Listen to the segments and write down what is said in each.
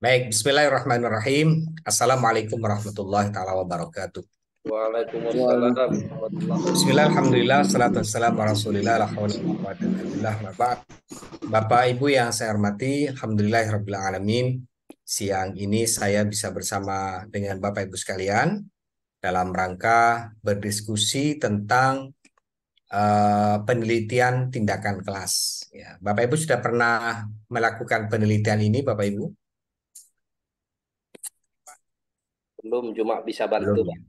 Baik, bismillahirrahmanirrahim. Assalamualaikum warahmatullahi taala wabarakatuh. Waalaikumsalam Waalaikumsalam. warahmatullahi Bismillah, wabarakatuh. alhamdulillah, salatu wassalamu ala rasulillah, la hawla wa la quwwata illa billah, ma ba'd. Bapak Ibu yang saya hormati, alhamdulillahirabbil alamin. Siang ini saya bisa bersama dengan Bapak Ibu sekalian dalam rangka berdiskusi tentang penelitian tindakan kelas. Ya, Bapak Ibu sudah pernah melakukan penelitian ini, Bapak Ibu? Belum cuma bisa bantu, Belum Pak. ya.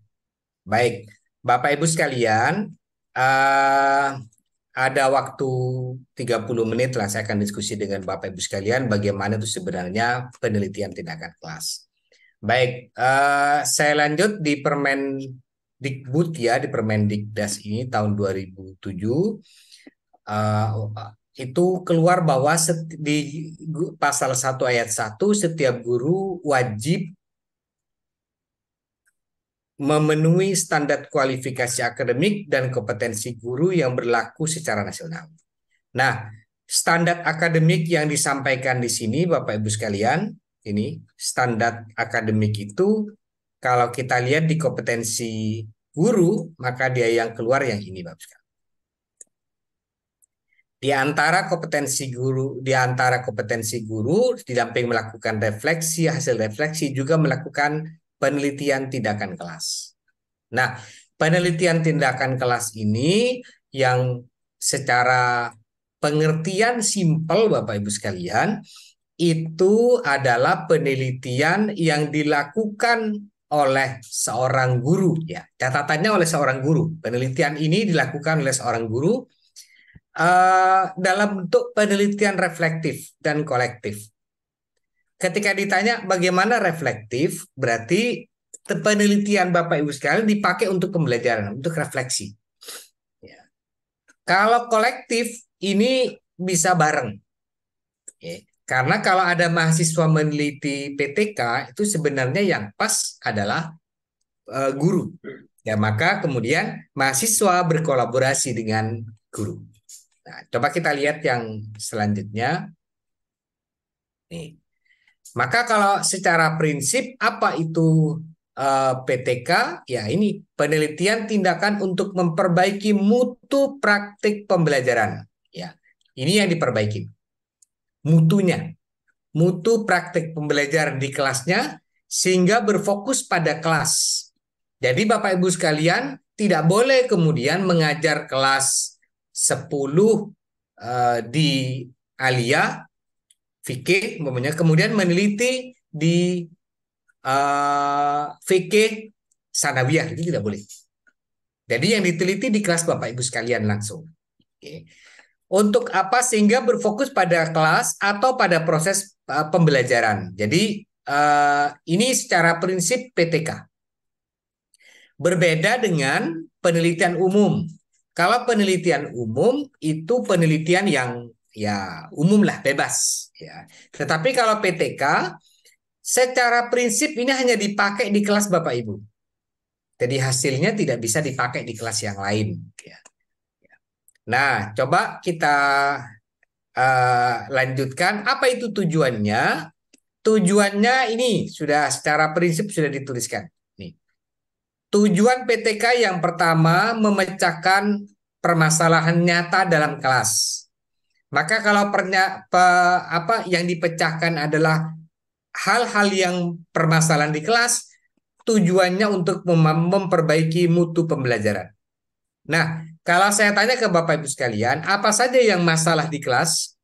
Baik, Bapak Ibu sekalian, eh, ada waktu 30 menit lah saya akan diskusi dengan Bapak Ibu sekalian bagaimana itu sebenarnya penelitian tindakan kelas. Baik, saya lanjut di Permendikbud ya, di Permendikdas ini tahun 2007 eh, itu keluar bahwa di pasal 1 ayat 1 setiap guru wajib memenuhi standar kualifikasi akademik dan kompetensi guru yang berlaku secara nasional. Nah, standar akademik yang disampaikan di sini, Bapak Ibu sekalian, ini standar akademik itu kalau kita lihat di kompetensi guru, maka dia yang keluar yang ini, Bapak sekalian. Di antara kompetensi guru, didamping melakukan refleksi, hasil refleksi juga melakukan penelitian tindakan kelas. Nah, penelitian tindakan kelas ini yang secara pengertian simpel Bapak Ibu sekalian, itu adalah penelitian yang dilakukan oleh seorang guru ya. Catatannya oleh seorang guru. Penelitian ini dilakukan oleh seorang guru dalam bentuk penelitian reflektif dan kolektif. Ketika ditanya bagaimana reflektif, berarti penelitian Bapak Ibu sekalian dipakai untuk pembelajaran, untuk refleksi. Ya. Kalau kolektif ini bisa bareng. Ya. Karena kalau ada mahasiswa meneliti PTK itu sebenarnya yang pas adalah guru. Ya, maka kemudian mahasiswa berkolaborasi dengan guru. Nah, coba kita lihat yang selanjutnya. Nih. Maka kalau secara prinsip apa itu PTK? Ya ini penelitian tindakan untuk memperbaiki mutu praktik pembelajaran. Ya, ini yang diperbaiki. Mutunya, mutu praktik pembelajaran di kelasnya sehingga berfokus pada kelas. Jadi Bapak Ibu sekalian tidak boleh kemudian mengajar kelas 10 di Alia fikih, kemudian meneliti di fikih sanawiyah, itu tidak boleh. Jadi yang diteliti di kelas Bapak Ibu sekalian langsung. Oke. Untuk apa? Sehingga berfokus pada kelas atau pada proses pembelajaran. Jadi ini secara prinsip PTK. Berbeda dengan penelitian umum. Kalau penelitian umum itu penelitian yang ya umum lah, bebas. Ya. Tetapi kalau PTK secara prinsip ini hanya dipakai di kelas Bapak Ibu. Jadi hasilnya tidak bisa dipakai di kelas yang lain. Ya. Nah, coba kita lanjutkan. Apa itu tujuannya? Tujuannya ini sudah secara prinsip sudah dituliskan. Nih. Tujuan PTK yang pertama memecahkan permasalahan nyata dalam kelas. Maka kalau apa yang dipecahkan adalah hal-hal yang permasalahan di kelas, tujuannya untuk memperbaiki mutu pembelajaran. Nah, kalau saya tanya ke Bapak Ibu sekalian, apa saja yang masalah di kelas?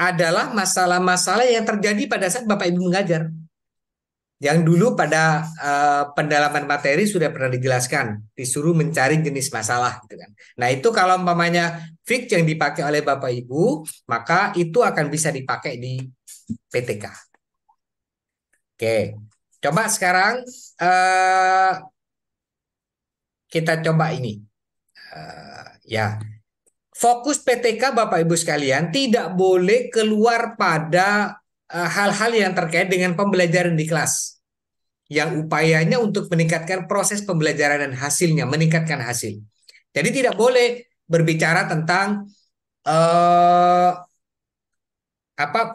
Adalah masalah-masalah yang terjadi pada saat Bapak Ibu mengajar. Yang dulu pada pendalaman materi sudah pernah dijelaskan, disuruh mencari jenis masalah gitu kan. Nah, itu kalau umpamanya fix yang dipakai oleh Bapak Ibu, maka itu akan bisa dipakai di PTK. Oke. Coba sekarang kita coba ini. Ya, fokus PTK Bapak Ibu sekalian tidak boleh keluar pada hal-hal yang terkait dengan pembelajaran di kelas. Yang upayanya untuk meningkatkan proses pembelajaran dan hasilnya, meningkatkan hasil. Jadi tidak boleh berbicara tentang eh,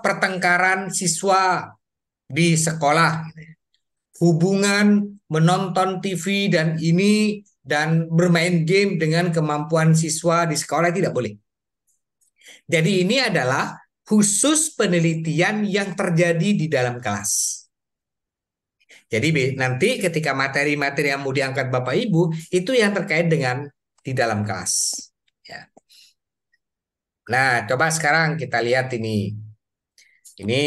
pertengkaran siswa di sekolah, hubungan menonton TV dan bermain game dengan kemampuan siswa di sekolah tidak boleh. Jadi ini adalah khusus penelitian yang terjadi di dalam kelas. Jadi nanti ketika materi-materi yang mau diangkat Bapak Ibu itu yang terkait dengan di dalam kelas. Ya. Nah, coba sekarang kita lihat ini. Ini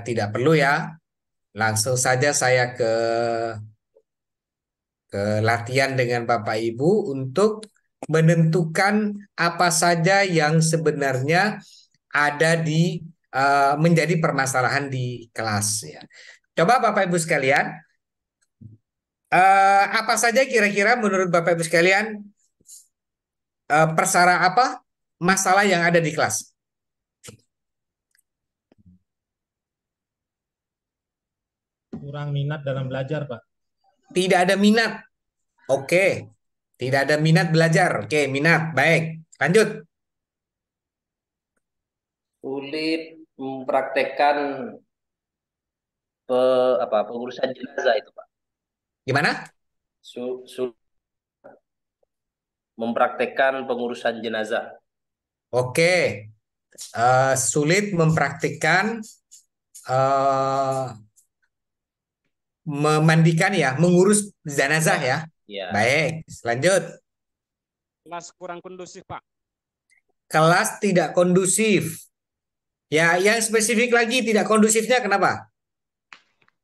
tidak perlu ya. Langsung saja saya ke latihan dengan Bapak Ibu untuk menentukan apa saja yang sebenarnya ada menjadi permasalahan di kelas ya. Coba Bapak Ibu sekalian, apa saja kira-kira menurut Bapak Ibu sekalian masalah yang ada di kelas? Kurang minat dalam belajar, Pak. Tidak ada minat. Oke. Tidak ada minat belajar. Oke, minat. Baik. Lanjut. Sulit mempraktekkan pengurusan jenazah itu, Pak. Gimana? Sulit mempraktekkan pengurusan jenazah. Oke. Sulit mempraktikkan memandikan ya, mengurus jenazah ya. Ya. Baik, lanjut. Kelas kurang kondusif, Pak. Kelas tidak kondusif. Ya, yang spesifik lagi tidak kondusifnya kenapa?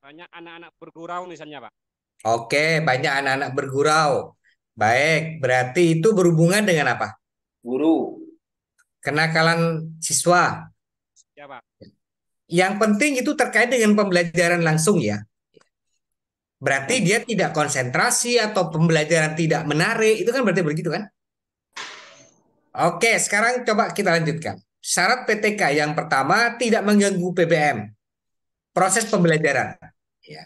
Banyak anak-anak bergurau misalnya, Pak. Oke, banyak anak-anak bergurau. Baik, berarti itu berhubungan dengan apa? Guru. Kenakalan siswa. Ya, Pak. Yang penting itu terkait dengan pembelajaran langsung ya. Berarti dia tidak konsentrasi atau pembelajaran tidak menarik. Itu kan berarti begitu kan? Oke, sekarang coba kita lanjutkan. Syarat PTK yang pertama tidak mengganggu PBM. Proses pembelajaran. Ya.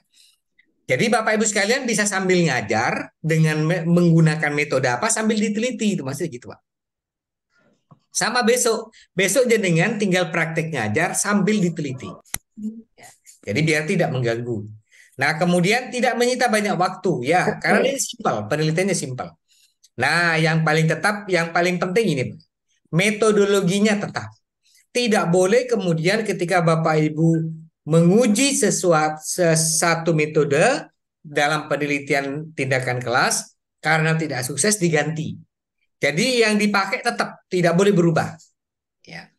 Jadi Bapak Ibu sekalian bisa sambil ngajar dengan menggunakan metode apa sambil diteliti. Itu maksudnya gitu Pak. Sama besok. Besok jenengan tinggal praktek ngajar sambil diteliti. Ya. Jadi biar tidak mengganggu. Nah, kemudian tidak menyita banyak waktu ya, karena ini simpel, penelitiannya simpel. Nah, yang paling penting ini, metodologinya tetap. Tidak boleh kemudian ketika Bapak Ibu menguji satu metode dalam penelitian tindakan kelas karena tidak sukses diganti. Jadi yang dipakai tetap tidak boleh berubah. Ya.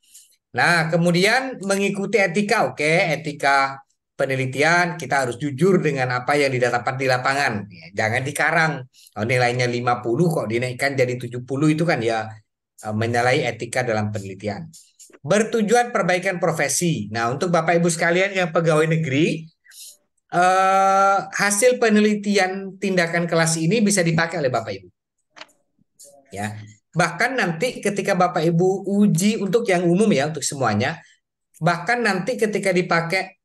Nah, kemudian mengikuti etika, oke, etika penelitian kita harus jujur dengan apa yang didapat di lapangan. Ya, jangan dikarang. Oh, nilainya 50 kok dinaikkan jadi 70 itu kan ya menyalahi etika dalam penelitian. Bertujuan perbaikan profesi. Nah, untuk Bapak Ibu sekalian yang pegawai negeri, hasil penelitian tindakan kelas ini bisa dipakai oleh Bapak Ibu. Ya. Bahkan nanti ketika Bapak Ibu uji untuk yang umum ya, untuk semuanya, bahkan nanti ketika dipakai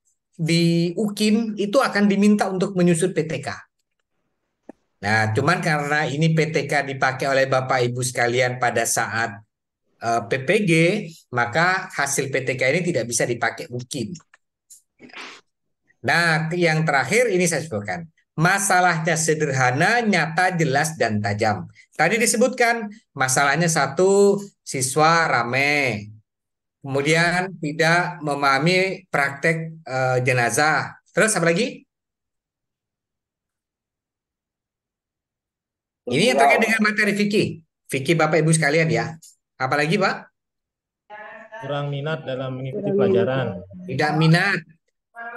di UKIN itu akan diminta untuk menyusun PTK. Nah, cuman karena ini PTK dipakai oleh Bapak Ibu sekalian pada saat PPG, maka hasil PTK ini tidak bisa dipakai UKIN. Nah, yang terakhir ini saya sebutkan. Masalahnya sederhana, nyata, jelas, dan tajam. Tadi disebutkan masalahnya satu, siswa rame. Kemudian tidak memahami praktek jenazah. Terus apa lagi? Ini yang terkait dengan materi fikih. Fikih Bapak Ibu sekalian ya. Apalagi Pak? Kurang minat dalam mengikuti pelajaran. Tidak minat.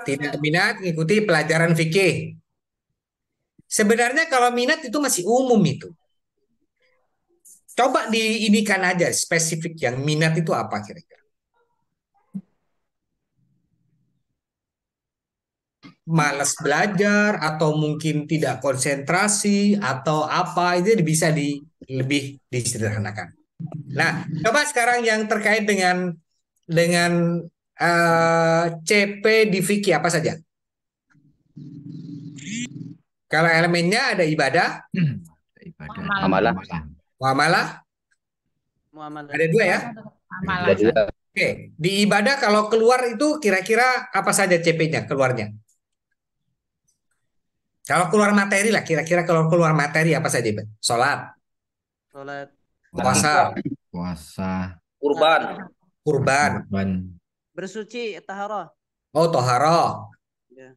Tidak minat mengikuti pelajaran fikih. Sebenarnya kalau minat itu masih umum itu. Coba diinikan aja spesifik yang minat itu apa kira-kira. Malas belajar atau mungkin tidak konsentrasi atau apa itu bisa lebih disederhanakan. Nah, coba sekarang yang terkait dengan CP di fikih apa saja? Kalau elemennya ada ibadah, Amalah. muamalah, ada dua ya. Amalan. Oke, di ibadah kalau keluar itu kira-kira apa saja CP-nya keluarnya? Kalau keluar materi lah, kira-kira kalau keluar materi apa saja, Bang? Sholat, Sholat. puasa, Puasa, Kurban. kurban, kurban, Bersuci, taharah. oh toharoh. Ya.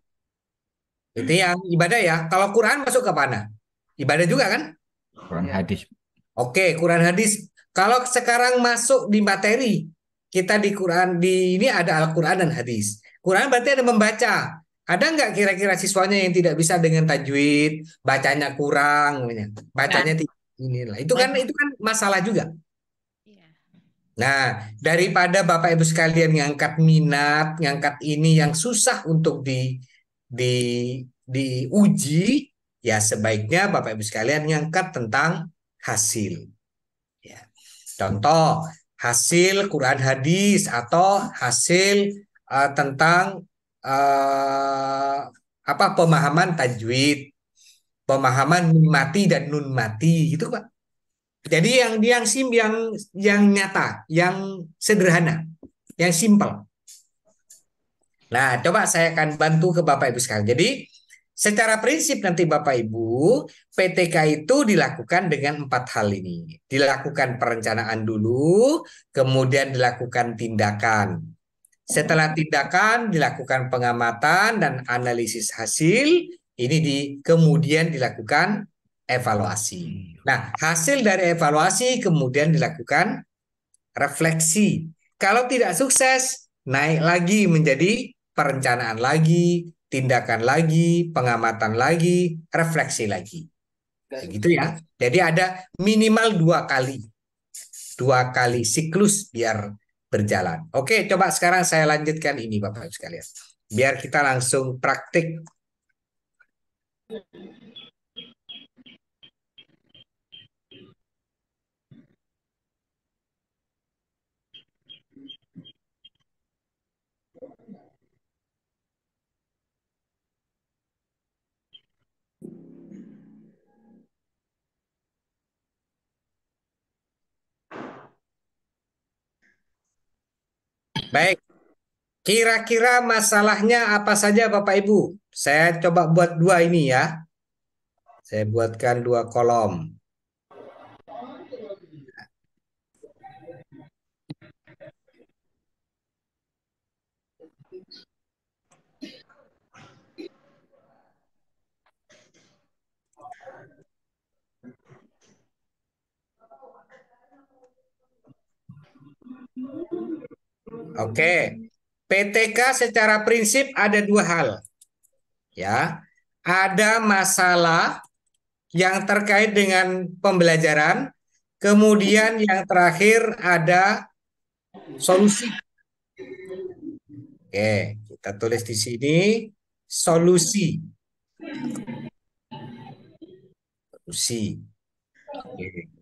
Itu yang ibadah ya. Kalau Quran masuk ke mana? Ibadah juga kan? Quran hadis. Oke, Quran hadis. Kalau sekarang masuk di materi, kita di Quran di ini ada Al-Quran dan hadis. Quran berarti ada membaca. Ada nggak kira-kira siswanya yang tidak bisa dengan tajwid, bacanya kurang, bacanya tidak inilah. Itu kan masalah juga. Iya. Nah, daripada Bapak Ibu sekalian ngangkat minat, ngangkat ini yang susah untuk diuji, ya sebaiknya Bapak Ibu sekalian ngangkat tentang hasil. Ya. Contoh, hasil Quran hadis atau hasil tentang pemahaman tajwid, pemahaman nun mati dan nun mati gitu, Pak. Jadi yang nyata, yang sederhana, yang simpel. Nah, coba saya akan bantu ke Bapak Ibu sekalian. Jadi, secara prinsip nanti Bapak Ibu, PTK itu dilakukan dengan 4 hal ini. Dilakukan perencanaan dulu, kemudian dilakukan tindakan. Setelah tindakan, dilakukan pengamatan dan analisis hasil. Ini kemudian dilakukan evaluasi. Nah, hasil dari evaluasi kemudian dilakukan refleksi. Kalau tidak sukses, naik lagi menjadi perencanaan lagi, tindakan lagi, pengamatan lagi, refleksi lagi. Nah, gitu ya. Jadi ada minimal 2 kali siklus biar berjalan. Oke, coba sekarang saya lanjutkan ini Bapak Ibu sekalian. Biar kita langsung praktik. Baik, kira-kira masalahnya apa saja Bapak Ibu? Saya coba buat 2 ini ya. Saya buatkan 2 kolom. Oke, PTK secara prinsip ada 2 hal. Ya, ada masalah yang terkait dengan pembelajaran, kemudian yang terakhir ada solusi. Oke, kita tulis di sini solusi. Solusi. Oke.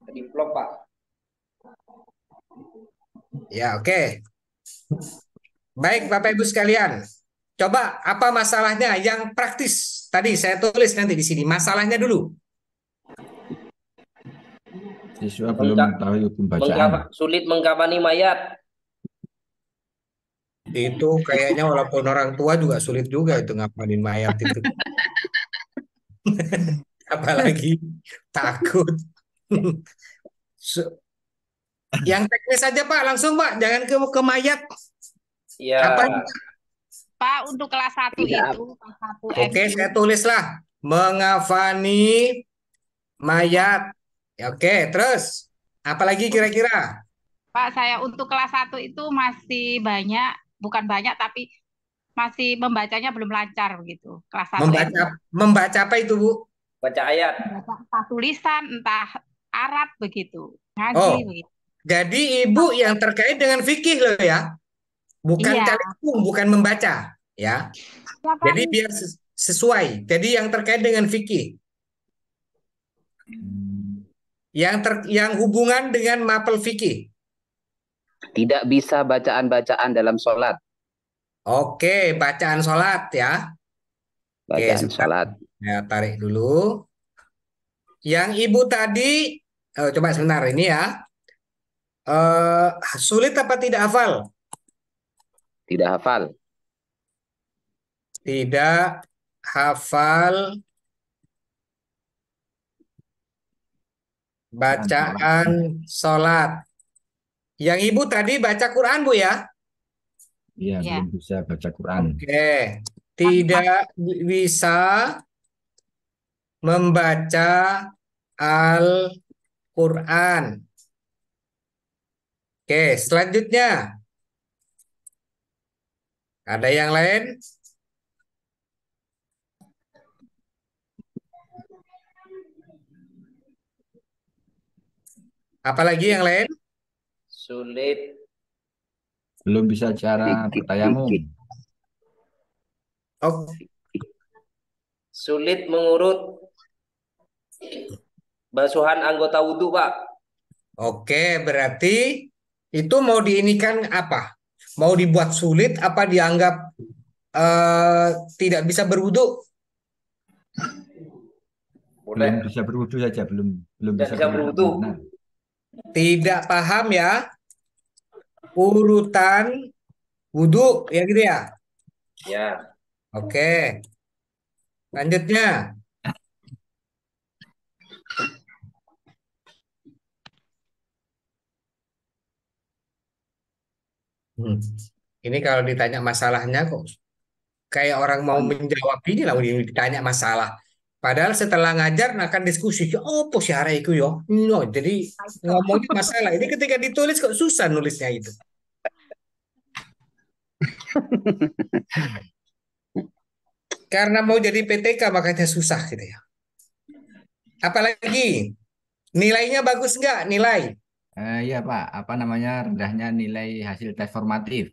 Diplom, Pak. Ya, oke. Baik, Bapak Ibu sekalian. Coba apa masalahnya yang praktis? Tadi saya tulis nanti di sini. Masalahnya dulu. Siswa belum mengetahui hukum bacaan. Sulit mengkamani mayat. Itu kayaknya walaupun orang tua juga sulit juga itu ngapain mayat itu. Apalagi takut. Yang teknis saja Pak, langsung Pak, jangan ke mayat. Ya. Apa? Pak, untuk kelas 1 itu, kelas 1 Oke, MU. saya tulislah mengafani mayat. Ya, oke, terus apalagi kira-kira? Pak, saya untuk kelas 1 itu masih banyak, bukan banyak tapi masih membacanya belum lancar begitu. Kelas 1 MU. Membaca apa itu, Bu? Baca ayat. Entah tulisan, entah Arab begitu. Oh, Ngaji begitu. jadi Ibu yang terkait dengan fikih loh ya. Bukan Iya. calegum, bukan membaca, ya. Ya, Pak. Jadi biar sesuai. Jadi yang terkait dengan fikih. yang hubungan dengan mapel fikih. Tidak bisa bacaan-bacaan dalam sholat. Oke, bacaan sholat ya. Oke, Bacaan sebentar. sholat. Ya, tarik dulu. Yang ibu tadi, coba sebentar ini ya. Sulit apa tidak hafal? Tidak hafal. Tidak hafal bacaan sholat. Yang ibu tadi baca Quran, Bu ya? Iya, Ya. belum bisa baca Quran. Oke, tidak bisa membaca Al-Quran. Oke, selanjutnya. Ada yang lain? Apalagi yang lain? Sulit. Belum bisa cara bertayamum. Oh, Sulit mengurut basuhan anggota wudhu, Pak. oke, berarti itu mau diinikan apa? Mau dibuat sulit apa dianggap tidak bisa berwudu? Belum Boleh. bisa berwudu saja, belum Tidak bisa bisa berwudu. benar. Tidak paham ya urutan wudu ya gitu ya? Ya. Oke, lanjutnya. Ini kalau ditanya masalahnya kok kayak orang mau menjawab ini lah ditanya masalah. Padahal setelah ngajar akan diskusi, oh posisi hari itu yo, no, jadi ngomongin masalah. Ini ketika ditulis kok susah nulisnya itu. Karena mau jadi PTK makanya susah gitu ya. Apalagi nilainya bagus nggak nilai? Iya Pak, apa namanya rendahnya nilai hasil tes formatif.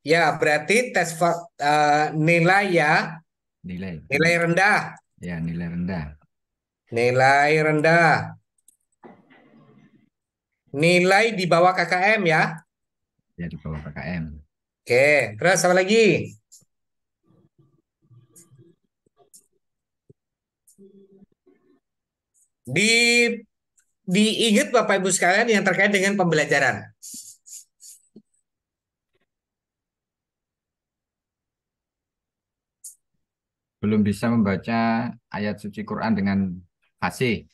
Ya berarti nilai ya, Nilai. nilai rendah, Ya, nilai rendah. nilai rendah, nilai di bawah KKM ya. Ya, di bawah KKM. Oke, terus apa lagi? Di diingat Bapak Ibu sekalian yang terkait dengan pembelajaran. Belum bisa membaca ayat suci Quran dengan fasih.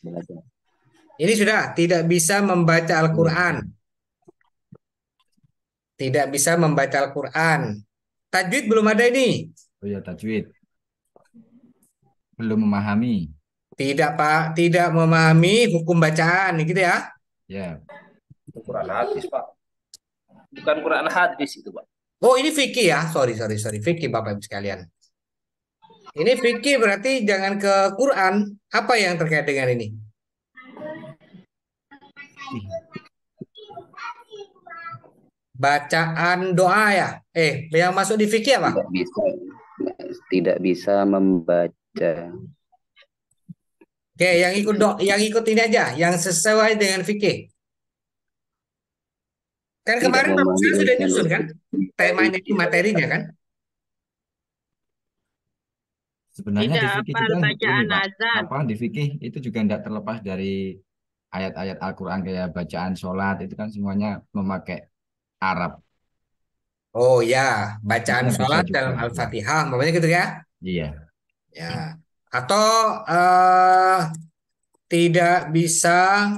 Ini sudah tidak bisa membaca Al-Quran. Tidak bisa membaca Al-Quran. Tajwid belum ada ini. Oh ya, tajwid. Belum memahami. Tidak Pak, tidak memahami hukum bacaan gitu ya. Ya, Quran hadis, Pak. Bukan Quran hadis itu, Pak. Oh, ini fikih ya. Sorry. Fikih Bapak Ibu sekalian. Ini fikih berarti jangan ke Quran. Apa yang terkait dengan ini? Bacaan doa ya. Yang masuk di fikih apa? Tidak bisa membaca. Oke, yang ikut ini aja, yang sesuai dengan fikih. Kan Tidak kemarin Bapak memahami sudah urusan nyusun kan? Temanya ini materinya kan? sebenarnya di Tidak fikih hafal juga ini bacaan Pak. azan. Apa di fikih itu juga tidak terlepas dari ayat-ayat Al-Quran kayak bacaan sholat itu kan semuanya memakai Arab. Oh ya, bacaan Bisa sholat juga. dalam Al-Fatihah, umpamanya gitu ya? Iya. Ya. Atau tidak bisa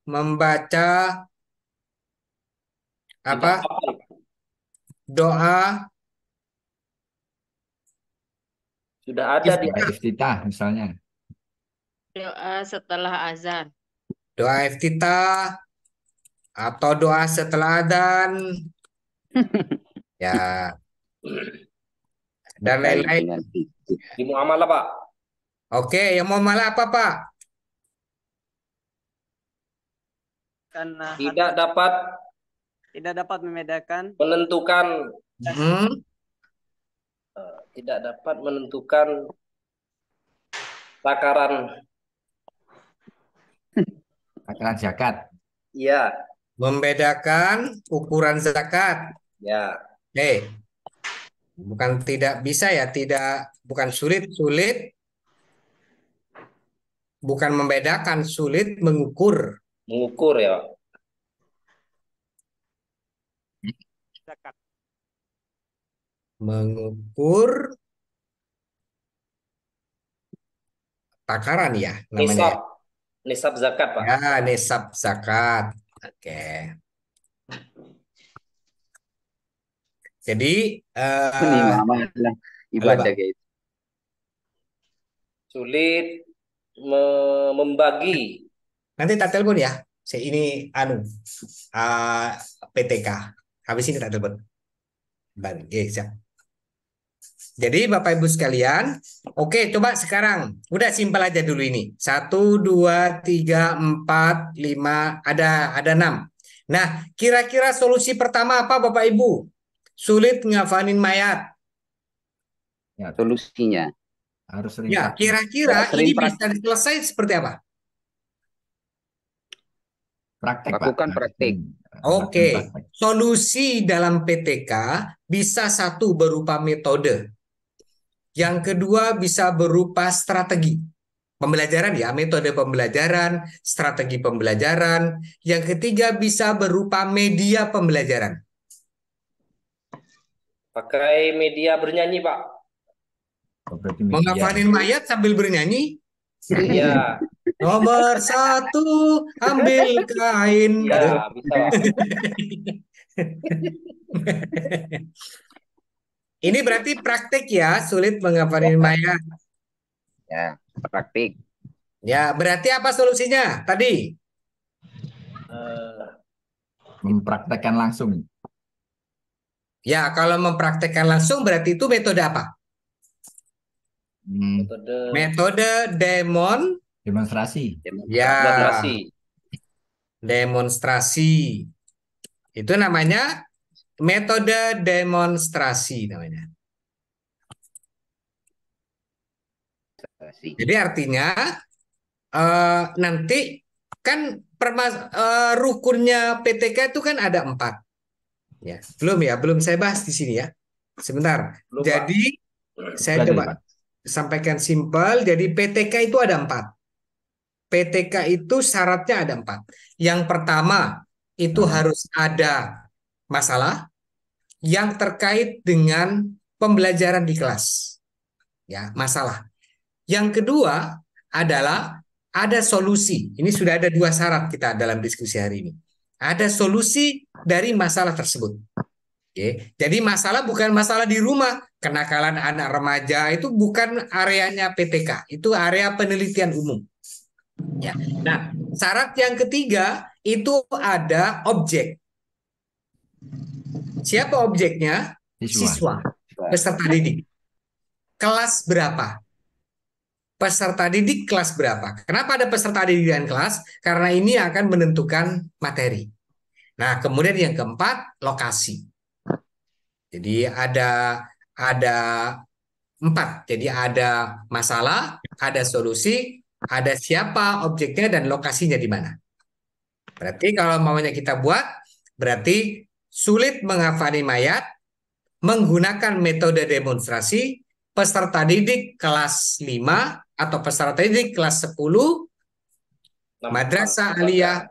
membaca apa doa Sudah ada di Doa iftitah misalnya. Doa setelah azan. doa iftitah atau doa setelah adzan ya dan terkait lain-lain. dengan itu. di muamalah, Pak. Oke, yang mau malah apa Pak? Karena Tidak dapat membedakan menentukan tidak dapat menentukan takaran takaran zakat. Iya. Membedakan ukuran zakat. Ya. Bukan tidak bisa ya, bukan sulit, bukan membedakan, sulit mengukur. Mengukur ya, Pak. Zakat. Mengukur takaran ya namanya. Nisab. Nisab zakat, Pak. Ya, nisab zakat. Oke. Jadi Ini malah halo, ibadah Pak. guys. Sulit membagi. Nanti tak telepon ya. Ini uh, PTK. Habis ini tak telepon. Oke, siap. Jadi Bapak Ibu sekalian, oke coba sekarang. Udah simpel aja dulu ini. 1, 2, 3, 4, 5, ada 6. Nah, kira-kira solusi pertama apa Bapak Ibu? Sulit ngafalin mayat. Ya, Solusinya. harus sering Ya, praktik. kira-kira Sering ini bisa selesai seperti apa? Praktik, Pak. Lakukan praktik. Oke, Praktik. solusi dalam PTK bisa satu berupa metode. Yang kedua bisa berupa strategi pembelajaran ya, metode pembelajaran, strategi pembelajaran. Yang ketiga bisa berupa media pembelajaran. Pakai media bernyanyi, Pak. Oh, berarti media. Menghafalin mayat sambil bernyanyi. Iya. Nomor 1, ambil kain. Iya, bisa, Pak. Ini berarti praktik ya, sulit menghafalin mayat. Ya, praktik. Ya, berarti apa solusinya tadi? Mempraktekkan langsung. Ya, kalau mempraktekkan langsung berarti itu metode apa? Metode Demonstrasi. ya, demonstrasi. demonstrasi. Itu namanya metode demonstrasi namanya. Jadi artinya nanti kan rukunnya PTK itu kan ada 4. Ya, belum saya bahas di sini ya. Sebentar. Belum, Jadi saya Pelajari, coba Pak. sampaikan simpel. Jadi PTK itu ada 4. PTK itu syaratnya ada 4. Yang pertama itu harus ada masalah yang terkait dengan pembelajaran di kelas. Ya, masalah. Yang kedua adalah ada solusi. Ini sudah ada 2 syarat kita dalam diskusi hari ini. Ada solusi dari masalah tersebut. Oke. Jadi masalah bukan masalah di rumah. Kenakalan anak remaja itu bukan areanya PTK. Itu area penelitian umum. Ya. Nah, syarat yang ketiga itu ada objek. Siapa objeknya? Siswa. Peserta didik. Kelas berapa? Peserta didik kelas berapa? Kenapa ada peserta didik dan kelas? Karena ini akan menentukan materi. Nah, kemudian yang keempat, lokasi. Jadi ada 4. Jadi ada masalah, ada solusi, ada siapa objeknya dan lokasinya di mana. Berarti kalau maunya kita buat, berarti sulit menghafali mayat, menggunakan metode demonstrasi, peserta didik kelas 5 atau peserta didik kelas 10, madrasah aliyah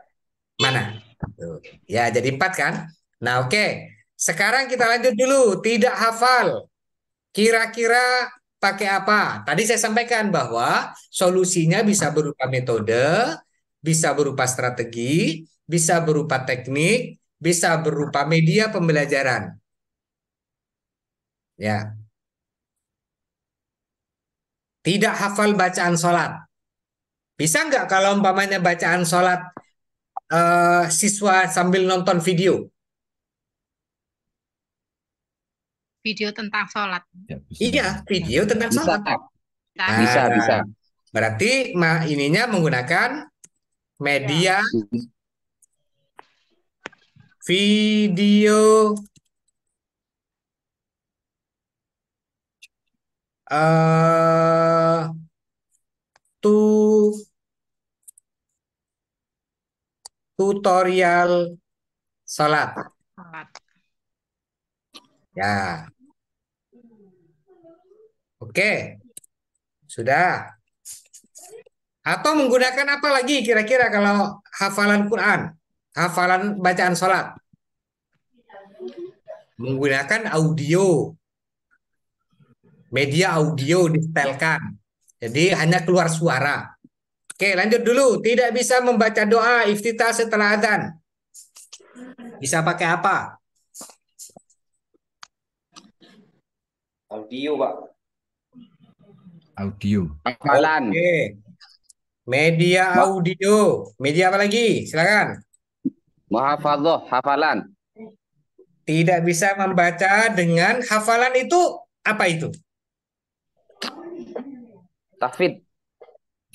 mana? Ya, jadi 4 kan? Nah, oke. Sekarang kita lanjut dulu. Tidak hafal. Kira-kira pakai apa? Tadi saya sampaikan bahwa solusinya bisa berupa metode, bisa berupa strategi, bisa berupa teknik, bisa berupa media pembelajaran. Ya. Tidak hafal bacaan sholat. Bisa nggak kalau umpamanya bacaan sholat siswa sambil nonton video? Video tentang sholat. Ya, bisa. Iya, video tentang Bisa. sholat. Bisa. Berarti ininya menggunakan media video tutorial sholat. Sholat. Ya, oke, sudah. Atau menggunakan apa lagi kira-kira kalau hafalan Quran, hafalan bacaan sholat? Menggunakan audio, media audio disetelkan. Jadi hanya keluar suara. Oke, lanjut dulu. Tidak bisa membaca doa iftitah setelah adzan. Bisa pakai apa? Audio, Pak. Audio. Hafalan. Oke. Media audio. Media apa lagi? Silakan. Muhafadzah. Hafalan. Tidak bisa membaca dengan hafalan itu apa itu? Tahfidz.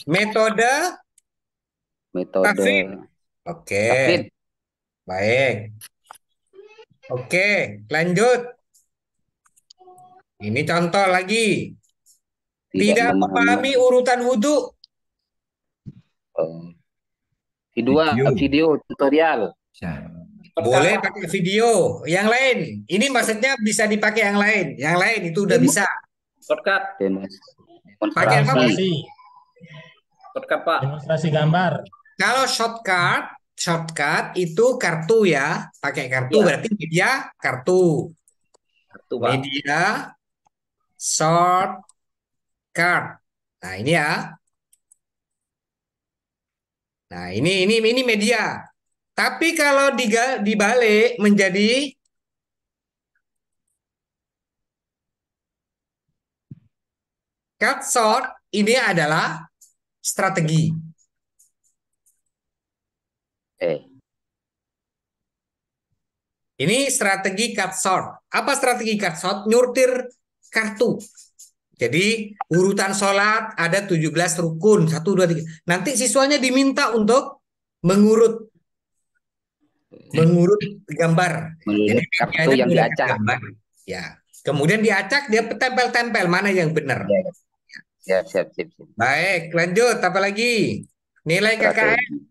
Metode Metode. tahfidz. Oke. Tahfidz. Baik. Oke, lanjut. Ini contoh lagi. Tidak memahami urutan wudhu. Video tutorial. Bisa. Boleh pakai video. Yang lain. Ini maksudnya bisa dipakai yang lain. Yang lain itu udah bisa. Shortcut. Pakai apa? Demonstrasi. Shortcut, Pak. Demonstrasi gambar. Kalau shortcut itu kartu ya. Pakai kartu Ya. berarti media kartu. Kartu, Pak. Media shortcut. Nah, ini ya. Nah, ini media. Tapi kalau dibalik menjadi cut short, ini adalah strategi. Ini strategi cut short. Apa strategi cut short? Nyurtir kartu. Jadi urutan sholat ada 17 rukun. 1, 2, 3. Nanti siswanya diminta untuk mengurut gambar. Jadi kartu yang menggunakan diacak. gambar. Ya. Kemudian diacak, dia tempel-tempel mana yang benar. Siap. Baik, lanjut. Apa lagi? Nilai KKM.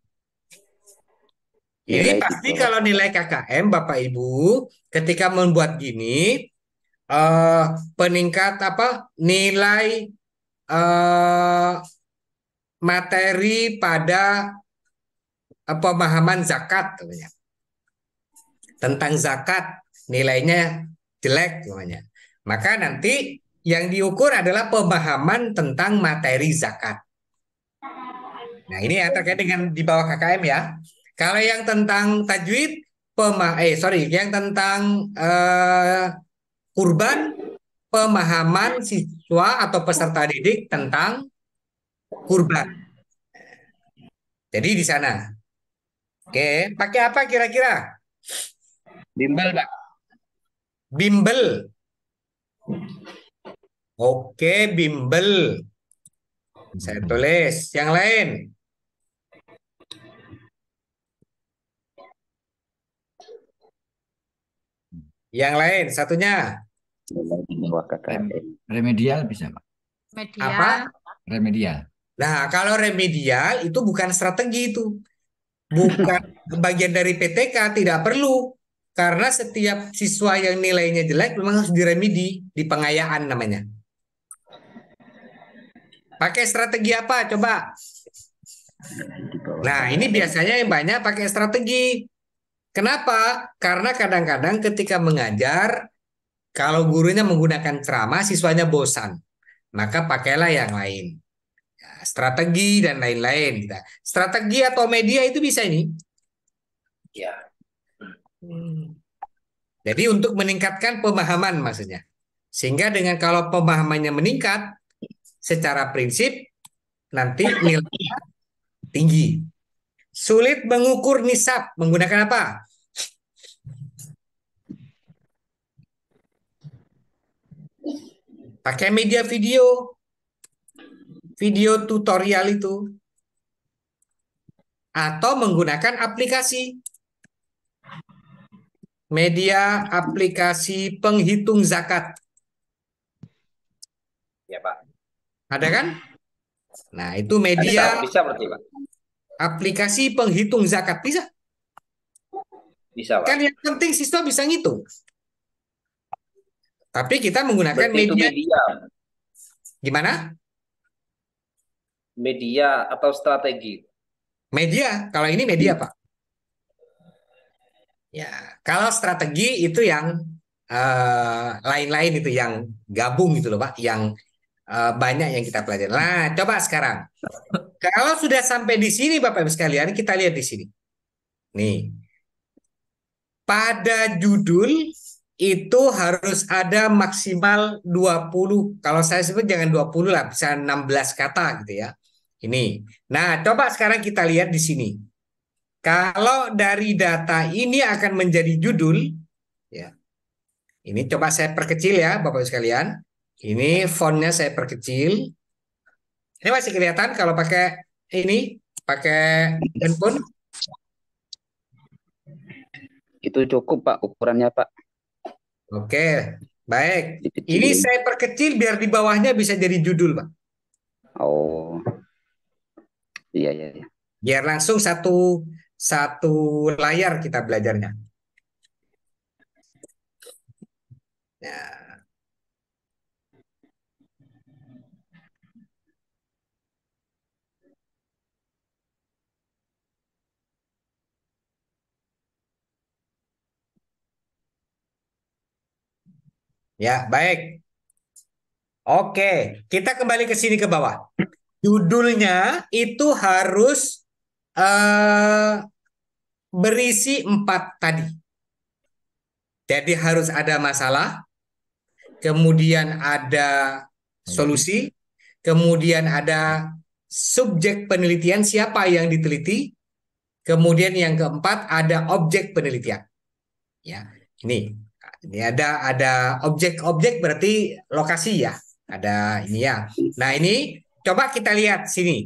Ini pasti kalau nilai KKM, Bapak Ibu, ketika membuat gini, peningkat nilai materi pada pemahaman zakat namanya. Tentang zakat nilainya jelek namanya. Maka nanti yang diukur adalah pemahaman tentang materi zakat. Nah, ini yang terkait dengan di bawah KKM ya. Kalau yang tentang tajwid, yang tentang kurban, pemahaman siswa atau peserta didik tentang kurban. Jadi di sana. Oke, pakai apa kira-kira? Bimbel, Pak. Bimbel. Oke, bimbel. Saya tulis. Yang lain? Yang lain satunya. Remedial bisa, Pak. Media. Apa? Remedial. Nah, kalau remedial itu bukan strategi itu. Bukan bagian dari PTK, tidak perlu. Karena setiap siswa yang nilainya jelek memang harus diremedi, di pengayaan namanya. Pakai strategi apa? Coba. Nah, ini biasanya yang banyak pakai strategi. Kenapa? Karena kadang-kadang ketika mengajar, kalau gurunya menggunakan ceramah, siswanya bosan. Maka pakailah yang lain. Ya, strategi dan lain-lain. Strategi atau media itu bisa ini. Ya. Jadi untuk meningkatkan pemahaman maksudnya. Sehingga dengan kalau pemahamannya meningkat, secara prinsip nanti nilainya tinggi. Sulit mengukur nisab menggunakan apa? Pakai media video tutorial itu. Atau menggunakan aplikasi. Media aplikasi penghitung zakat. Ya, Pak. Ada kan? Nah, itu media Bisa berarti, Pak. aplikasi penghitung zakat. Bisa? Bisa, Pak. Kan yang penting siswa bisa ngitung. Tapi kita menggunakan Berarti itu media. media, Gimana? media atau strategi. Media. Kalau ini media, Pak. Ya, kalau strategi itu yang lain-lain itu yang gabung gitu loh, Pak, yang banyak yang kita pelajari. Nah, coba sekarang. Kalau sudah sampai di sini Bapak Ibu sekalian, kita lihat di sini. Nih. Pada judul itu harus ada maksimal 20. Kalau saya sebut jangan 20 lah, bisa 16 kata gitu ya. Ini. Nah, coba sekarang kita lihat di sini. Kalau dari data ini akan menjadi judul, ya. Ini coba saya perkecil ya, Bapak Ibu sekalian. Ini fontnya saya perkecil. Ini masih kelihatan kalau pakai pakai handphone. Itu cukup, Pak, ukurannya, Pak. Oke, baik. Ini Dikecilin. saya perkecil biar di bawahnya bisa jadi judul, Pak. Oh, iya, iya, iya. Biar langsung satu layar kita belajarnya. Ya. Ya, baik. Oke, kita kembali ke sini ke bawah. Judulnya itu harus berisi 4 tadi. Jadi harus ada masalah, kemudian ada solusi, kemudian ada subjek penelitian siapa yang diteliti, kemudian yang keempat ada objek penelitian. Ya, ini ada objek-objek berarti lokasi ya. Ada ini ya. Nah, ini coba kita lihat sini.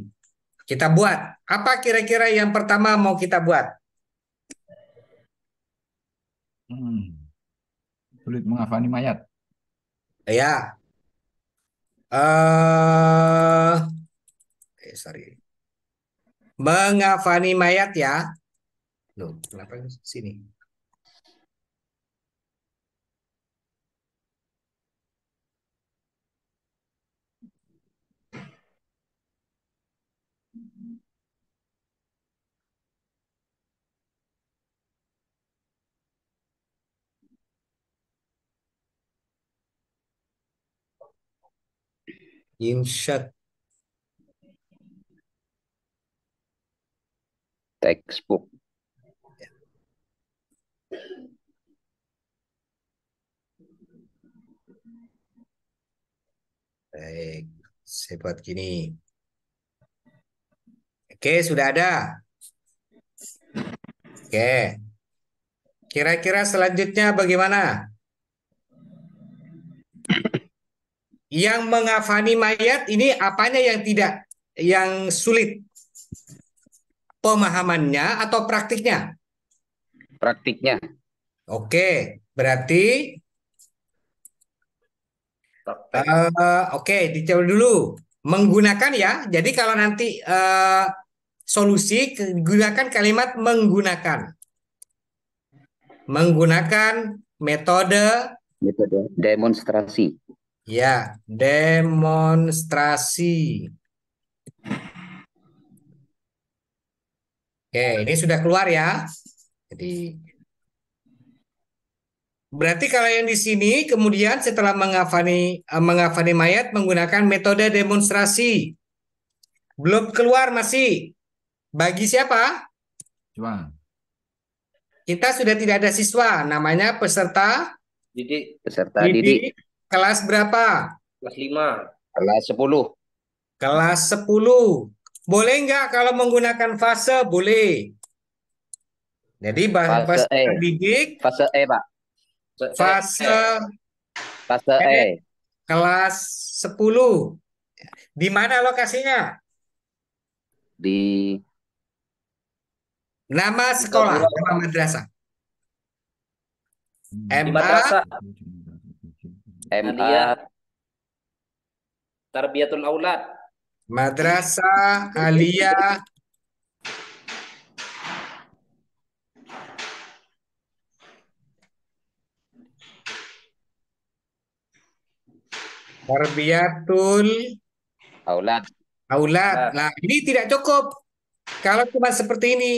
Kita buat. Apa kira-kira yang pertama mau kita buat? Sulit mengafani mayat. Ya. Sorry. Mengafani mayat ya. Loh, kenapa sini? Insert Textbook. baik, saya buat gini. Oke, sudah ada. Oke. Kira-kira selanjutnya bagaimana? Yang mengafani mayat ini apanya yang sulit? Pemahamannya atau praktiknya? Praktiknya. Oke, berarti oke, dicoba dulu. Menggunakan ya. Jadi kalau nanti solusi gunakan kalimat menggunakan. Menggunakan metode Demonstrasi. ya, demonstrasi. Oke, ini sudah keluar ya. Jadi berarti kalau yang di sini kemudian setelah mengafani mayat menggunakan metode demonstrasi. Belum keluar masih. Bagi siapa? Coba. Kita sudah tidak ada siswa, namanya peserta Didik Peserta didik. Kelas berapa? kelas 5. Kelas 10. Kelas 10. Boleh nggak kalau menggunakan fase? Boleh. Jadi Fase peserta E. didik Fase E, Pak. fase Fase E. kelas 10. Di mana lokasinya? Di Nama sekolah, nama madrasah. Di MA madrasah MA Tarbiyatul Aulad. Madrasah Aliyah Tarbiyatul Aulad. aulad. Nah, Nah, ini tidak cukup kalau cuma seperti ini.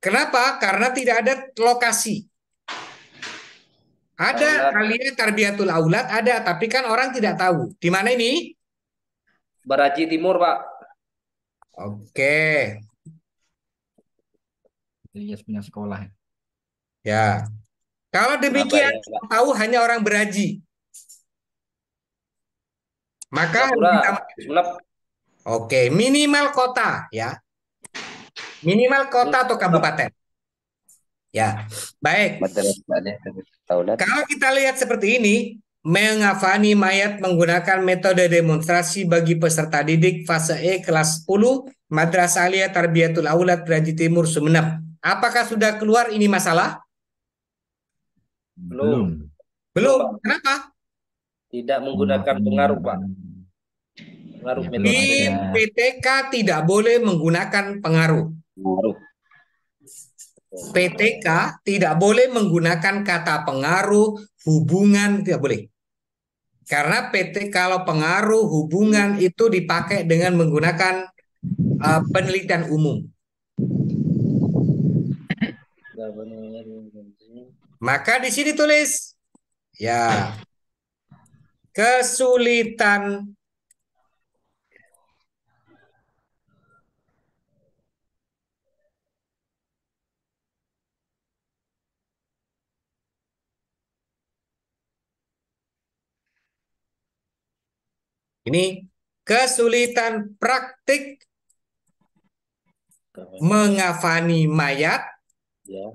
Kenapa? Karena tidak ada lokasi. Ada aulad kalian tarbiyatul aulad ada, tapi kan orang tidak tahu. Di mana ini? Beraji Timur, Pak. Oke, Ilyas punya sekolah. ya. Kalau demikian, Surabaya, Pak. tahu hanya orang beraji. Maka harus Singapura, ditambah. Sumenep. Oke, minimal kota ya. Minimal kota atau kabupaten. Ya, baik. Madrasah Aulad. Kalau kita lihat seperti ini, mengafani mayat menggunakan metode demonstrasi bagi peserta didik fase E kelas 10 Madrasah Aliyah Tarbiyatul Aulad Beraji Timur Sumeneb. Apakah sudah keluar ini masalah? Belum. Belum. Pak. Kenapa? Tidak menggunakan pengaruh, Pak. Pengaruh Ya, Di metode. ada. PTK tidak boleh menggunakan pengaruh. Pengaruh. PTK tidak boleh menggunakan kata pengaruh, hubungan, tidak boleh. Karena kalau pengaruh, hubungan itu dipakai dengan menggunakan penelitian umum. Maka di sini tulis, ya, kesulitan ini kesulitan praktik mengafani mayat Ya.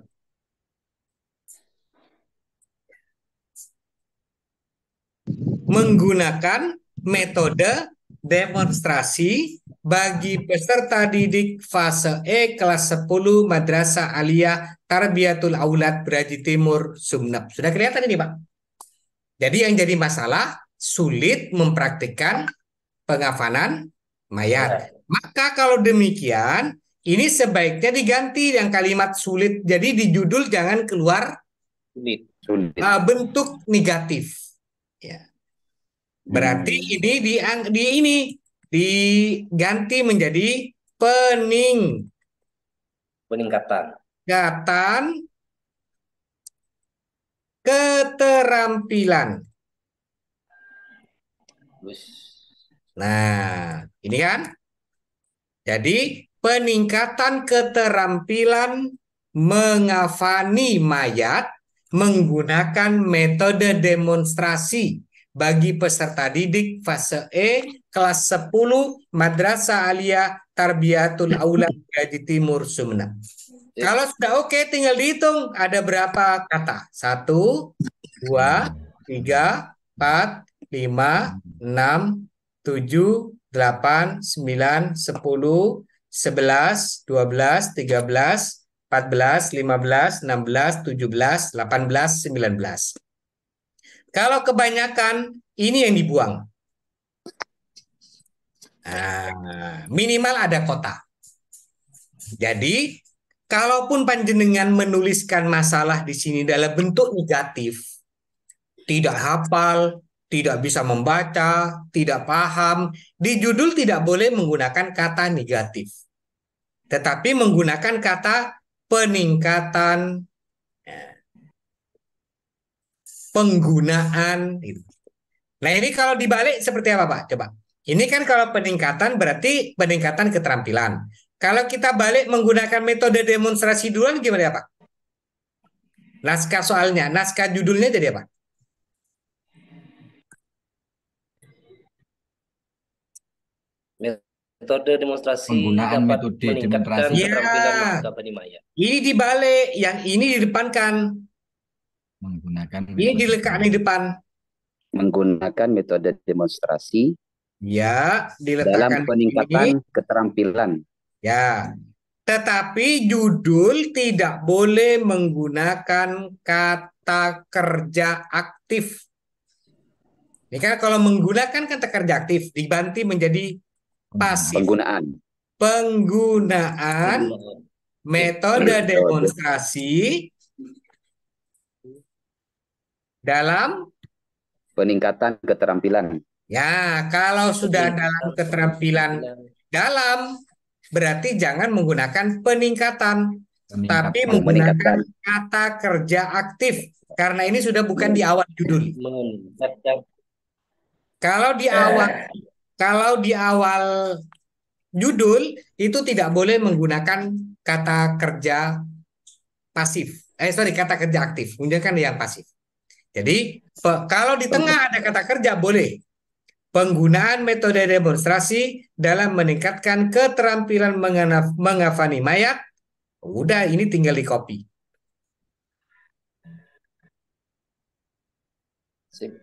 menggunakan metode demonstrasi bagi peserta didik fase E kelas 10 Madrasah Aliyah Tarbiyatul Aulad Beraji Timur Sumeneb. Sudah kelihatan ini, Pak? Jadi yang jadi masalah sulit mempraktikkan pengafanan mayat. Maka kalau demikian, ini sebaiknya diganti yang kalimat sulit. Jadi di judul jangan keluar Sulit. bentuk negatif. Ya. Berarti ini diganti menjadi Peningkatan. keterampilan. Terus. Nah, ini kan. Jadi peningkatan keterampilan mengafani mayat menggunakan metode demonstrasi bagi peserta didik fase E kelas 10 Madrasah Aliyah Tarbiyatul Aulad Beraji Timur Sumeneb. Kalau sudah oke, tinggal dihitung ada berapa kata. 1, 2, 3, 4, 5, 6, 7, 8, 9, 10, 11, 12, 13, 14, 15, 16, 17, 18, 19. Kalau kebanyakan, ini yang dibuang. Nah, minimal ada kota. Jadi, kalaupun panjenengan menuliskan masalah di sini dalam bentuk negatif, tidak hafal, tidak bisa membaca, tidak paham, di judul tidak boleh menggunakan kata negatif. Tetapi menggunakan kata peningkatan penggunaan. Nah, ini kalau dibalik seperti apa, Pak? Coba. Ini kan kalau peningkatan berarti peningkatan keterampilan. Kalau kita balik menggunakan metode demonstrasi duluan gimana ya, Pak? Naskah soalnya, naskah judulnya jadi apa? Metode demonstrasi Penggunaan dapat metode meningkatkan demonstrasi. keterampilan Ya. mengafani mayat. Ini dibalik, yang ini didepankan. Menggunakan Ini metode diletakkan di depan. Menggunakan metode demonstrasi Ya, dalam diletakkan di sini. peningkatan keterampilan. Ya. Tetapi judul tidak boleh menggunakan kata kerja aktif. Ini kan kalau menggunakan kata kerja aktif diganti menjadi pasif. Penggunaan. Penggunaan metode Metode. demonstrasi dalam Peningkatan keterampilan. Ya, kalau sudah dalam keterampilan dalam, berarti jangan menggunakan peningkatan, tapi Peningkatan. menggunakan Meningkatan. kata kerja aktif. Karena ini sudah bukan di awal judul. Meningkatkan. Kalau di awal judul itu tidak boleh menggunakan kata kerja pasif. Kata kerja aktif. Menggunakan yang pasif. Jadi, kalau di tengah ada kata kerja boleh. Penggunaan metode demonstrasi dalam meningkatkan keterampilan menghafali mayat. Udah, ini tinggal di copy. Sip.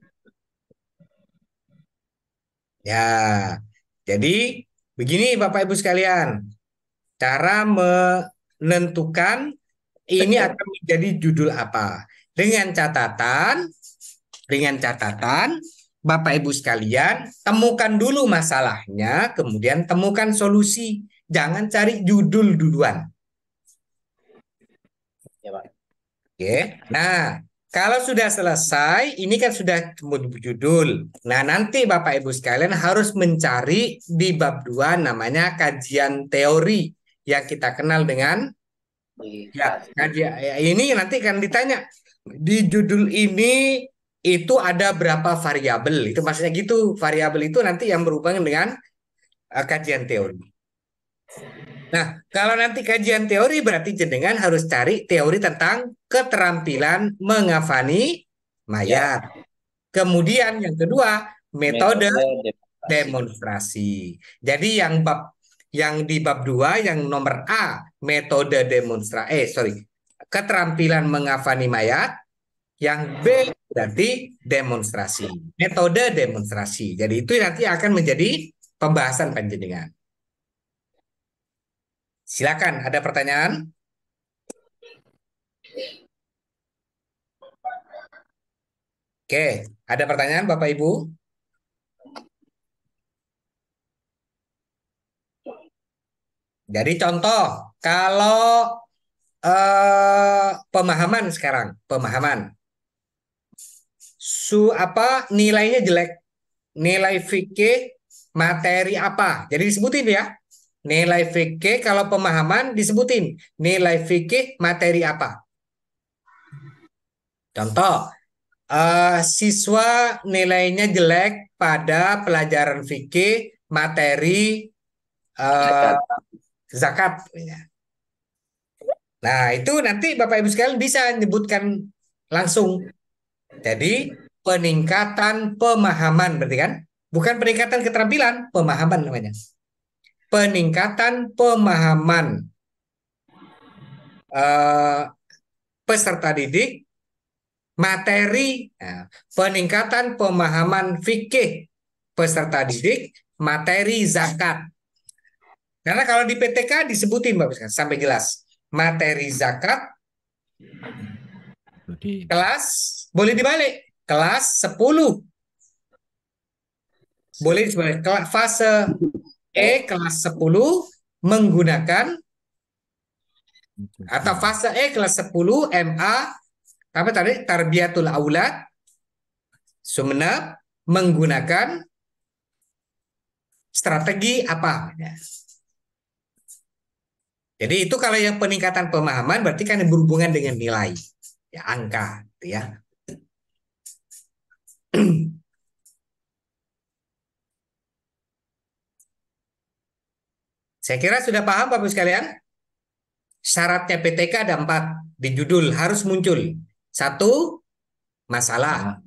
Ya, jadi begini Bapak Ibu sekalian, cara menentukan ini akan menjadi judul apa. Dengan catatan, Bapak Ibu sekalian, temukan dulu masalahnya, kemudian temukan solusi. Jangan cari judul duluan. Ya, Pak. Oke. Nah, kalau sudah selesai, ini kan sudah judul. Nah, nanti Bapak Ibu sekalian harus mencari di bab 2 namanya kajian teori yang kita kenal dengan ini nanti kan ditanya di judul ini itu ada berapa variabel. Itu maksudnya gitu. Variabel itu nanti yang berhubungan dengan kajian teori. Nah, kalau nanti kajian teori berarti jenengan harus cari teori tentang keterampilan menghafali mayat. Kemudian yang kedua, metode demonstrasi. Jadi yang di bab 2 yang nomor A, metode keterampilan menghafali mayat. Yang B berarti demonstrasi. Metode demonstrasi. Jadi itu nanti akan menjadi pembahasan panjenengan. Silakan, ada pertanyaan? Oke, ada pertanyaan Bapak Ibu? Jadi contoh, kalau pemahaman sekarang, nilainya jelek, nilai fikih materi apa? Jadi disebutin ya. Nilai fikih kalau pemahaman disebutin nilai fikih materi apa. Contoh, siswa nilainya jelek pada pelajaran fikih materi zakat. Nah, itu nanti Bapak Ibu sekalian bisa menyebutkan langsung. Jadi peningkatan pemahaman berarti kan? Bukan peningkatan keterampilan, pemahaman namanya. Peningkatan pemahaman peserta didik materi, peningkatan pemahaman fikih peserta didik materi zakat. Karena kalau di PTK disebutin Bapak sampai jelas materi zakat kelas boleh dibalik kelas 10. Boleh dibalik fase E kelas 10 menggunakan atau fase E kelas 10 MA apa tadi Tarbiyatul Aulad Sumeneb menggunakan strategi apa? Jadi itu kalau yang peningkatan pemahaman berarti kan berhubungan dengan nilai ya angka gitu ya. Saya kira sudah paham Bapak sekalian. Syaratnya PTK ada 4 di judul harus muncul. 1, masalah.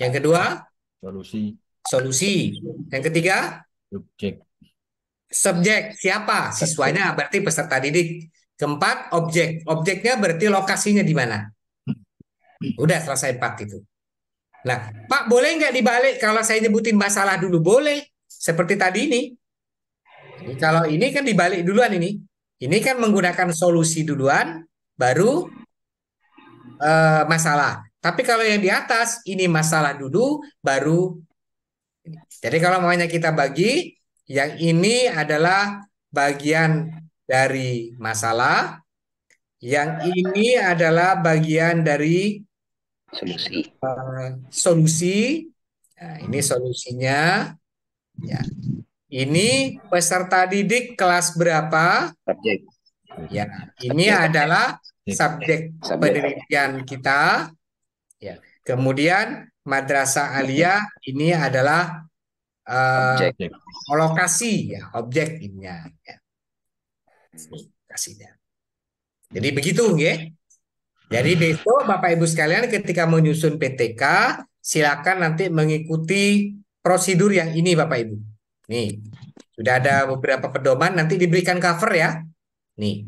Yang kedua, solusi. Yang ketiga, subjek. Siapa? Siswanya, berarti peserta didik. Keempat, objek. Objeknya berarti lokasinya di mana. Udah selesai 4 itu. Nah, Pak boleh nggak dibalik kalau saya nyebutin masalah dulu? Boleh. Seperti tadi ini. Jadi kalau ini kan dibalik duluan ini. Ini kan menggunakan solusi duluan, baru masalah. Tapi kalau yang di atas, ini masalah dulu, baru. Jadi kalau maunya kita bagi, yang ini adalah bagian dari masalah, yang ini adalah bagian dari solusi, Nah, ini solusinya. Ya. Ini peserta didik kelas berapa? Subjek. Ya, ini adalah subjek Subjek. penelitian kita. Ya. Kemudian madrasah aliyah ini adalah Objek. lokasi, ya, objek ininya. Ya. Ini kasihnya. Jadi begitu, ya. Jadi besok Bapak Ibu sekalian ketika menyusun PTK, silakan nanti mengikuti prosedur yang ini Bapak Ibu. Nih, sudah ada beberapa pedoman, nanti diberikan cover ya. Nih,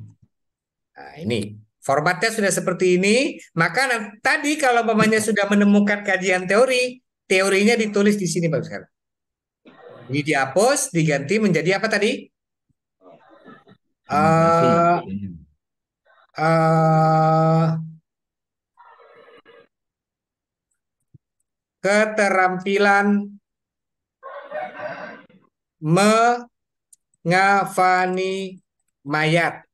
nah, ini formatnya sudah seperti ini. Maka tadi kalau umpamanya sudah menemukan kajian teori, teorinya ditulis di sini Bapak Ibu sekalian. Ini dihapus, diganti menjadi apa tadi? Keterampilan mengafani mayat.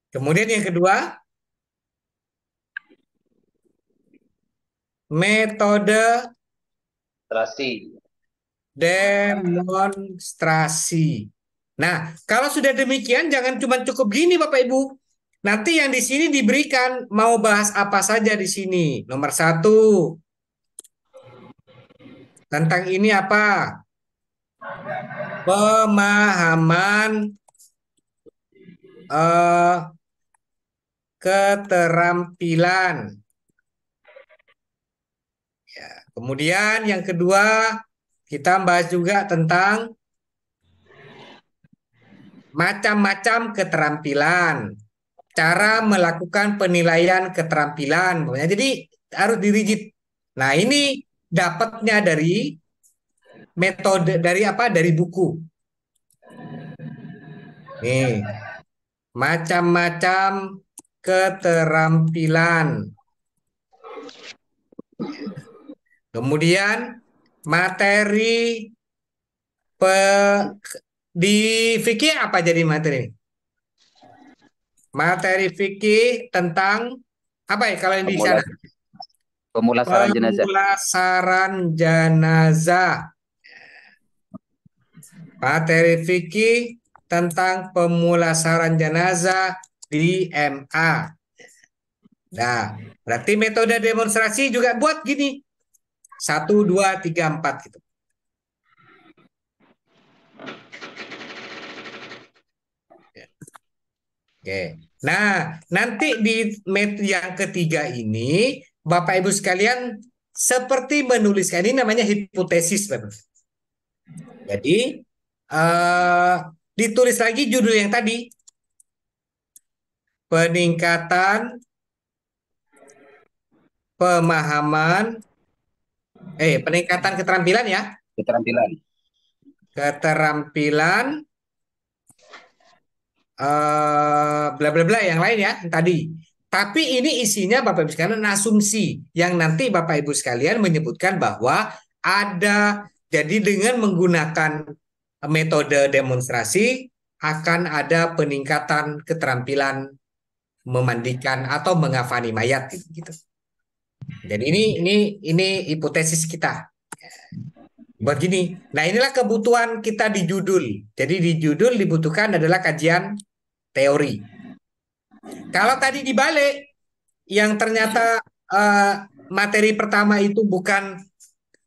Kemudian yang kedua, metode demonstrasi. Nah, kalau sudah demikian jangan cuma cukup gini Bapak Ibu. Nanti yang di sini diberikan mau bahas apa saja di sini. Nomor 1, tentang ini apa? Pemahaman keterampilan. Ya, kemudian yang kedua kita bahas juga tentang macam-macam keterampilan, cara melakukan penilaian keterampilan. Jadi harus dirigid. Nah, ini dapatnya dari metode dari apa? Dari buku. Nih, macam-macam keterampilan. Kemudian materi di fikih apa jadi materi? Materi fikih tentang apa ya kalau yang di sana? Pemulasaran jenazah. Pemulasaran jenazah. Materi fikih tentang pemulasaran jenazah di MA. Nah, berarti metode demonstrasi juga buat gini. 1, 2, 3, 4 gitu. Oke. Nah, nanti di yang ketiga ini Bapak Ibu sekalian seperti menuliskan, ini namanya hipotesis Bapak. Jadi ditulis lagi judul yang tadi, peningkatan pemahaman peningkatan keterampilan ya. Keterampilan bla bla bla yang lain ya tadi. Tapi ini isinya Bapak Ibu sekalian asumsi yang nanti Bapak Ibu sekalian menyebutkan bahwa ada, jadi dengan menggunakan metode demonstrasi akan ada peningkatan keterampilan memandikan atau mengafani mayat gitu. Jadi ini hipotesis kita. Buat gini. Nah, inilah kebutuhan kita di judul. Jadi di judul dibutuhkan adalah kajian teori. Kalau tadi dibalik, yang ternyata materi pertama itu bukan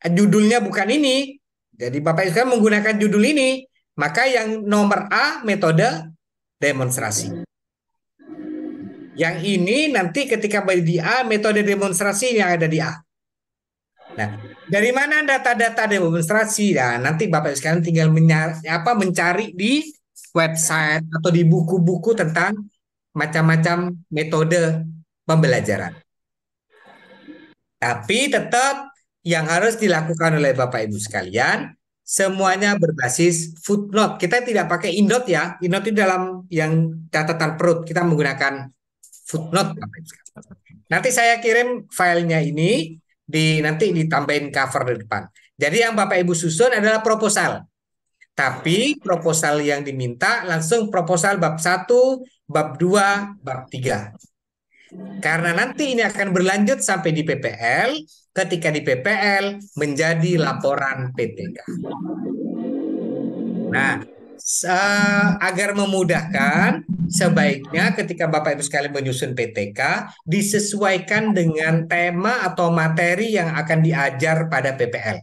judulnya bukan ini, jadi Bapak Ibu sekalian menggunakan judul ini, maka yang nomor A metode demonstrasi. Yang ini nanti ketika di A metode demonstrasi yang ada di A. Nah, dari mana data-data demonstrasi? Nah, nanti Bapak Ibu sekalian tinggal mencari di website atau di buku-buku tentang macam-macam metode pembelajaran. Tapi tetap yang harus dilakukan oleh Bapak Ibu sekalian semuanya berbasis footnote. Kita tidak pakai indot ya. Indot itu dalam yang catatan perut. Kita menggunakan footnote. Nanti saya kirim filenya ini nanti ditambahin cover di depan. Jadi yang Bapak Ibu susun adalah proposal. Tapi proposal yang diminta langsung proposal bab 1, bab 2, bab 3. Karena nanti ini akan berlanjut sampai di PPL, ketika di PPL menjadi laporan PTK. Nah, agar memudahkan, sebaiknya ketika Bapak Ibu sekalian menyusun PTK, disesuaikan dengan tema atau materi yang akan diajar pada PPL.